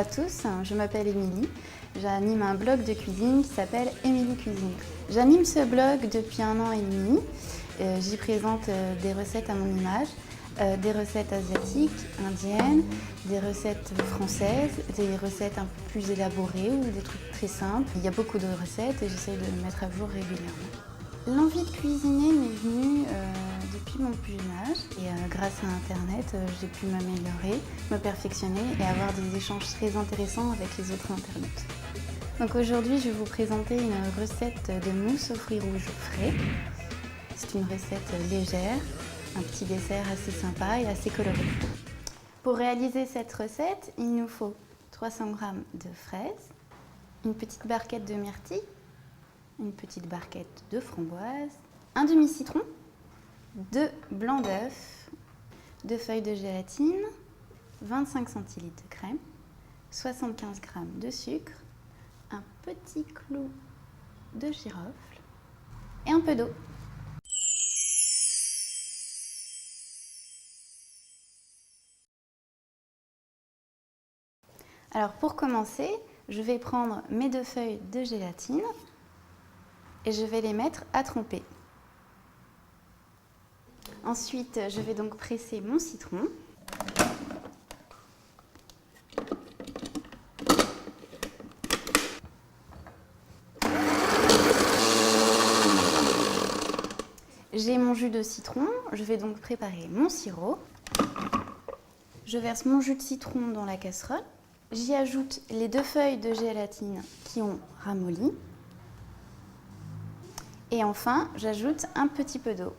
à tous, je m'appelle Émilie. J'anime un blog de cuisine qui s'appelle Émilie Cuisine. J'anime ce blog depuis 1 an et demi. J'y présente des recettes à mon image, des recettes asiatiques, indiennes, des recettes françaises, des recettes un peu plus élaborées ou des trucs très simples. Il y a beaucoup de recettes et j'essaie de les mettre à jour régulièrement. L'envie de cuisiner m'est venue depuis mon plus jeune âge et grâce à Internet, j'ai pu m'améliorer, me perfectionner et avoir des échanges très intéressants avec les autres internautes. Donc aujourd'hui, je vais vous présenter une recette de mousse aux fruits rouges frais. C'est une recette légère, un petit dessert assez sympa et assez coloré. Pour réaliser cette recette, il nous faut 300 g de fraises, une petite barquette de myrtille, une petite barquette de framboise, un demi-citron, 2 blancs d'œufs, 2 feuilles de gélatine, 25 centilitres de crème, 75 g de sucre, un petit clou de girofle et un peu d'eau. Alors pour commencer, je vais prendre mes 2 feuilles de gélatine et je vais les mettre à tremper. Ensuite, je vais donc presser mon citron. J'ai mon jus de citron, je vais donc préparer mon sirop. Je verse mon jus de citron dans la casserole. J'y ajoute les 2 feuilles de gélatine qui ont ramolli. Et enfin, j'ajoute un petit peu d'eau,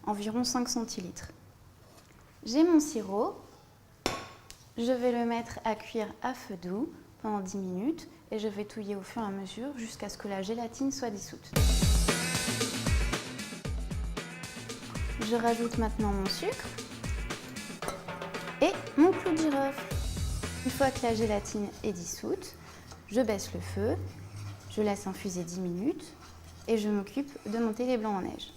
environ 5 centilitres. J'ai mon sirop, je vais le mettre à cuire à feu doux pendant 10 minutes et je vais touiller au fur et à mesure jusqu'à ce que la gélatine soit dissoute. Je rajoute maintenant mon sucre et mon clou de girofle. Une fois que la gélatine est dissoute, je baisse le feu, je laisse infuser 10 minutes et je m'occupe de monter les blancs en neige.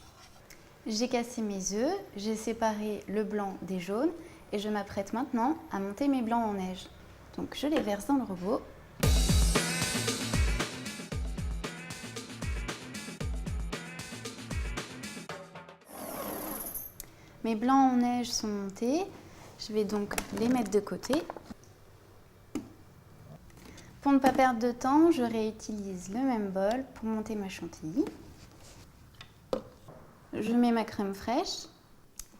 J'ai cassé mes œufs, j'ai séparé le blanc des jaunes et je m'apprête maintenant à monter mes blancs en neige. Donc je les verse dans le robot. Mes blancs en neige sont montés, je vais donc les mettre de côté. Pour ne pas perdre de temps, je réutilise le même bol pour monter ma chantilly. Je mets ma crème fraîche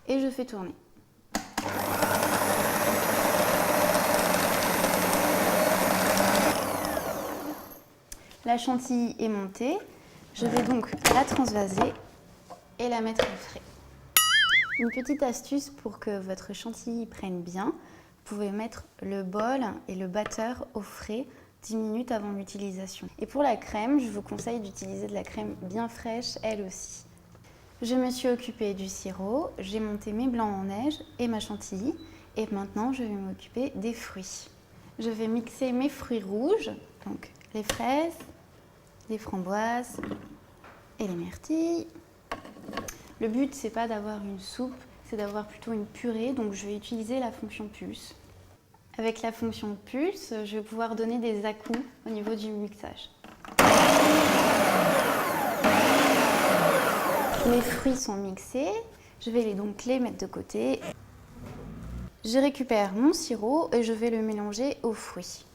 et je fais tourner. La chantilly est montée, je vais donc la transvaser et la mettre au frais. Une petite astuce pour que votre chantilly prenne bien, vous pouvez mettre le bol et le batteur au frais 10 minutes avant l'utilisation. Et pour la crème, je vous conseille d'utiliser de la crème bien fraîche, elle aussi. Je me suis occupée du sirop, j'ai monté mes blancs en neige et ma chantilly. Et maintenant, je vais m'occuper des fruits. Je vais mixer mes fruits rouges, donc les fraises, les framboises et les myrtilles. Le but, c'est pas d'avoir une soupe, c'est d'avoir plutôt une purée, donc je vais utiliser la fonction pulse. Avec la fonction pulse, je vais pouvoir donner des à-coups au niveau du mixage. Mes fruits sont mixés, je vais donc les mettre de côté. Je récupère mon sirop et je vais le mélanger aux fruits.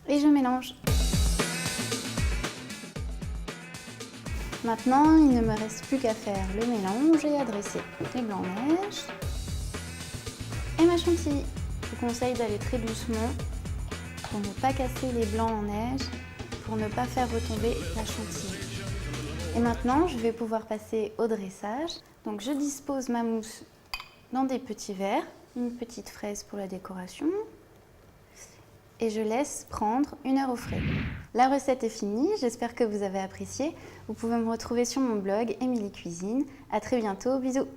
Et je mélange. Maintenant, il ne me reste plus qu'à faire le mélange et à dresser les blancs en neige et ma chantilly. Je vous conseille d'aller très doucement pour ne pas casser les blancs en neige, pour ne pas faire retomber la chantilly. Et maintenant, je vais pouvoir passer au dressage. Donc je dispose ma mousse dans des petits verres, une petite fraise pour la décoration et je laisse prendre 1 heure au frais. La recette est finie, j'espère que vous avez apprécié. Vous pouvez me retrouver sur mon blog Émilie Cuisine. À très bientôt, bisous!